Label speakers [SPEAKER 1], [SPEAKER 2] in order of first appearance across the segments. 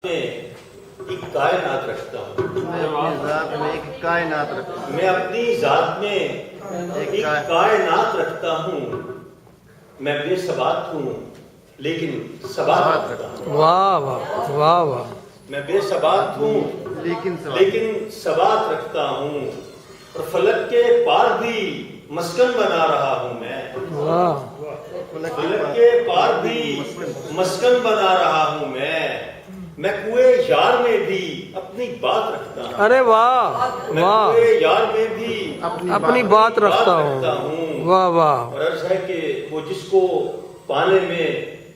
[SPEAKER 1] میں ایک کائنات رکھتا ہوں،
[SPEAKER 2] میں اپنی ذات میں ایک کائنات رکھتا ہوں،
[SPEAKER 1] میں اپنی ذات میں ایک کائنات رکھتا ہوں، میں بے ثبات ہوں لیکن ثبات رکھتا ہوں،
[SPEAKER 3] واہ واہ واہ واہ،
[SPEAKER 1] میں بے ثبات ہوں
[SPEAKER 2] لیکن
[SPEAKER 1] ثبات رکھتا ہوں، اور فلک کے پار بھی مسکن بنا رہا ہوں میں،
[SPEAKER 3] واہ،
[SPEAKER 1] فلک کے پار بھی مسکن بنا رہا ہوں میں کوئے یار میں بھی اپنی بات رکھتا ہوں،
[SPEAKER 3] ارے واہ
[SPEAKER 1] میں
[SPEAKER 3] واہ،
[SPEAKER 1] کوئے یار میں بھی
[SPEAKER 3] اپنی بات رکھتا ہوں، واہ واہ،
[SPEAKER 1] اور عرض ہے کہ وہ جس کو پانے میں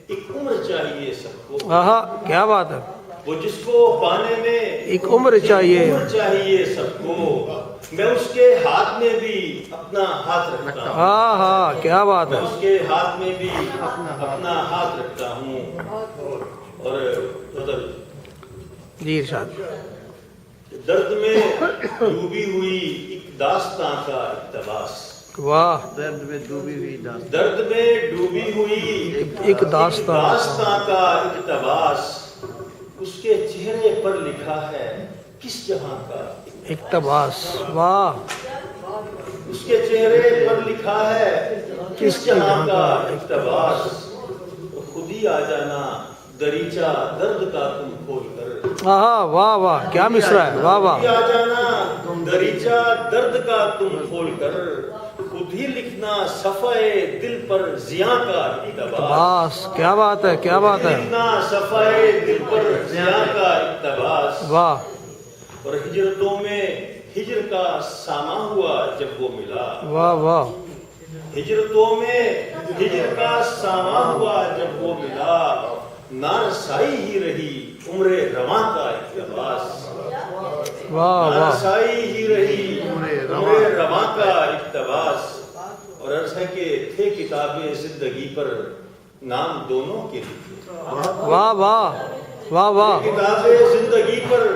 [SPEAKER 1] ایک عمر چاہیے سب کو،
[SPEAKER 3] آہا کیا بات ہے،
[SPEAKER 1] وہ جس کو پانے میں
[SPEAKER 3] ایک عمر چاہیے،
[SPEAKER 1] سب کو، میں اس کے ہاتھ میں بھی اپنا ہاتھ رکھتا ہوں،
[SPEAKER 3] ہاں ہاں کیا بات
[SPEAKER 1] میں
[SPEAKER 3] ہے،
[SPEAKER 1] اس کے ہاتھ میں بھی اپنا ہاتھ رکھتا ہوں، اور
[SPEAKER 3] جی ارشاد،
[SPEAKER 1] درد میں ڈوبی ہوئی ایک داستاں کا اقتباس،
[SPEAKER 3] واہ،
[SPEAKER 2] درد میں ڈوبی ہوئی داستان،
[SPEAKER 1] درد میں ڈوبی ہوئی
[SPEAKER 3] ایک داستاں
[SPEAKER 1] کا اقتباس، اس کے چہرے پر لکھا ہے کس جہاں کا
[SPEAKER 3] اقتباس، واہ،
[SPEAKER 1] اس کے چہرے پر لکھا ہے کس جہاں کا اقتباس، خود ہی آ جانا دریچہ درد کا تم کھول کر،
[SPEAKER 3] آہا واہ واہ، کیا مصرع ہے، واہ واہ،
[SPEAKER 1] خود ہی آ جانا دریچہ درد کا تم کھول کر، خود ہی لکھنا صفحے دل پر زیاں کا اقتباس،
[SPEAKER 3] اقتباس، کیا بات ہے، کیا بات ہے،
[SPEAKER 1] لکھنا صفحے دل پر زیاں کا اقتباس،
[SPEAKER 3] واہ،
[SPEAKER 1] اور ہجرتوں میں ہجر کا ساماں ہوا جب وہ ملا،
[SPEAKER 3] واہ واہ،
[SPEAKER 1] ہجرتوں میں ہجر کا ساماں ہوا جب وہ ملا، نارسائی ہی رہی عمر رواں کا اقتباس،
[SPEAKER 3] واہ واہ،
[SPEAKER 1] نارسائی ہی رہی عمر رواں کا اقتباس، اور عرض ہے کہ تھے کتابیں زندگی پر نام دونوں کے لکھے،
[SPEAKER 3] واہ واہ، واہ واہ،
[SPEAKER 1] کتابیں زندگی پر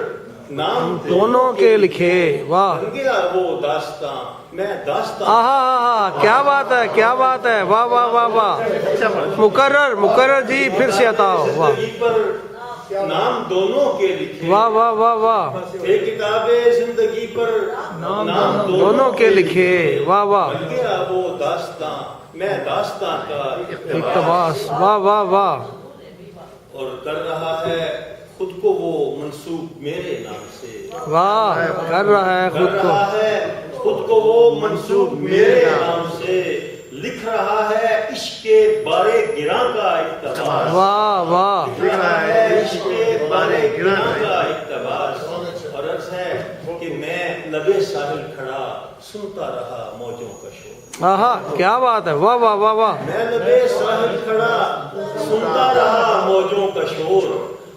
[SPEAKER 1] نام
[SPEAKER 3] دونوں کے لکھے، واہ،
[SPEAKER 1] بن گیا وہ داستاں، میں داستاں،
[SPEAKER 3] آہا کیا بات ہے، کیا بات ہے، واہ واہ واہ واہ، مقرر جی پھر سے عطاؤ، واہ
[SPEAKER 1] زندگی پر نام دونوں کے لکھے،
[SPEAKER 3] واہ واہ واہ واہ،
[SPEAKER 1] تھے کتابیں زندگی پر نام
[SPEAKER 3] دونوں کے لکھے، واہ واہ،
[SPEAKER 1] بن گیا وہ داستاں، میں داستاں کا
[SPEAKER 3] اقتباس، واہ واہ واہ،
[SPEAKER 1] اور کر رہا ہے خود کو وہ منسوب میرے نام سے،
[SPEAKER 3] واہ، کر رہا ہے
[SPEAKER 1] کر
[SPEAKER 3] خود کو،
[SPEAKER 1] رہا ہے خود کو وہ منسوب میرے نام سے، لکھ رہا ہے عشق کے بارے گراں کا اقتباس،
[SPEAKER 3] واہ واہ،
[SPEAKER 1] لکھ رہا ہے عشق کے بارے گراں کا اقتباس، اور عرض ہے کہ میں لبے ساحل کھڑا سنتا رہا موجوں کا شور،
[SPEAKER 3] آہا کیا بات ہے، واہ واہ واہ واہ،
[SPEAKER 1] میں لبے ساحل کھڑا سنتا رہا موجوں کا شور،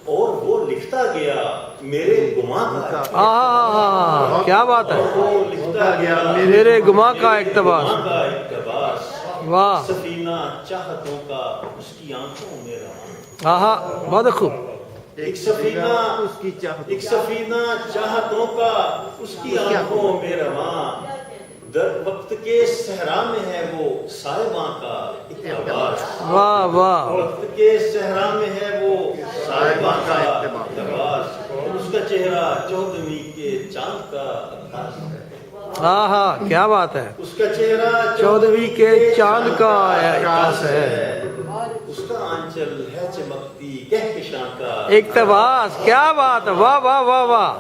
[SPEAKER 1] اور وہ لکھتا گیا میرے گماں کا،
[SPEAKER 3] آہا کیا بات ہے،
[SPEAKER 1] وہ لکھتا گیا
[SPEAKER 3] میرے گماں کا اقتباس،
[SPEAKER 1] کا اقتباس،
[SPEAKER 3] واہ،
[SPEAKER 1] سفینہ چاہتوں کا اس کی آنکھوں میں رہا،
[SPEAKER 3] آہا بہت خوب،
[SPEAKER 1] ایک سفینہ
[SPEAKER 2] اس کی چاہت،
[SPEAKER 1] ایک سفینہ چاہتوں کا اس کی آنکھوں میں رواں، در وقت کے صحرا میں ہے وہ سائباں کا اقتباس،
[SPEAKER 3] واہ واہ،
[SPEAKER 1] وقت کے صحرا میں ہے وہ سائباں کا اقتباس، اس کا چہرہ چودھویں کے چاند کا عکاس ہے،
[SPEAKER 3] آہا کیا بات ہے،
[SPEAKER 1] اس کا چہرہ
[SPEAKER 3] چودھویں کے چاند کا عکاس ہے،
[SPEAKER 1] اس کا آنچل ہے چمکتی کہکشاں کا
[SPEAKER 3] اقتباس، کیا بات ہے، واہ واہ واہ واہ،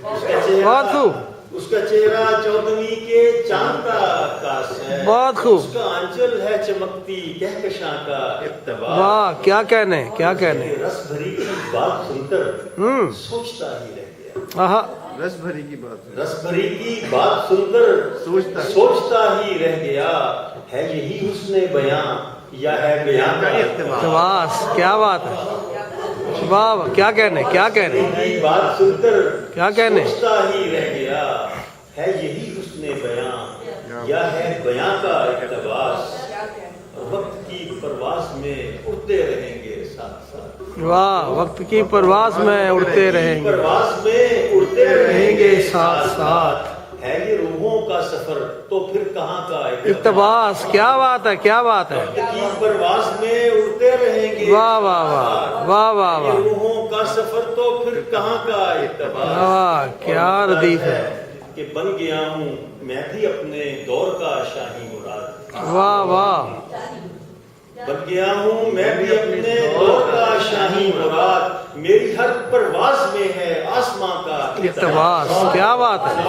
[SPEAKER 1] اس کا چہرہ
[SPEAKER 3] بہت خوب،
[SPEAKER 1] اس کا چہرہ چودھویں کے چاند کا عکاس ہے،
[SPEAKER 3] بہت خوب،
[SPEAKER 1] اس کا آنچل ہے چمکتی کہکشاں کا اقتباس،
[SPEAKER 3] واہ کیا کہنے، کیا کہنے،
[SPEAKER 1] رس بھری کی بات سن کر
[SPEAKER 3] ہوں،
[SPEAKER 1] سوچتا ہی رہ گیا،
[SPEAKER 3] آہا
[SPEAKER 2] رس بھری کی بات،
[SPEAKER 1] رس بھری کی بات سن کر
[SPEAKER 2] سوچتا
[SPEAKER 1] ہی رہ گیا، ہے یہی حسن بیاں یا ہے بیاں کا اقتباس،
[SPEAKER 3] اقتباس، کیا بات ہے، واہ واہ، کیا کہنے، کیا کہنے،
[SPEAKER 1] کی بات سن کر
[SPEAKER 3] کیا کہنے،
[SPEAKER 1] سوچتا ہی رہ گیا، ہے یہی حسن بیاں یا ہے بیاں کا اقتباس، اور وقت کی پرواز میں اڑتے رہیں گے ساتھ ساتھ،
[SPEAKER 3] واہ، وقت کی پرواز میں اڑتے رہیں گے،
[SPEAKER 1] پرواز میں اڑتے
[SPEAKER 3] رہیں گے ساتھ ساتھ،
[SPEAKER 1] ہے یہ روحوں کا سفر تو پھر کہاں کا
[SPEAKER 3] اقتباس، کیا بات ہے، کیا بات ہے،
[SPEAKER 1] وقت کی پرواز میں اڑتے رہیں گے،
[SPEAKER 3] واہ واہ واہ واہ واہ
[SPEAKER 1] یہ
[SPEAKER 3] واہ،
[SPEAKER 1] روحوں کا سفر تو پھر کہاں کا اقتباس۔
[SPEAKER 3] واہ کیا ردیف ہے،
[SPEAKER 1] کہ بن گیا ہوں میں بھی اپنے دور کا شاہی مراد،
[SPEAKER 3] واہ واہ،
[SPEAKER 1] بن گیا ہوں میں بھی اپنے دور کا شاہی مراد، میری ہر پرواز میں ہے آسماں کا
[SPEAKER 3] اقتباس، کیا بات ہے۔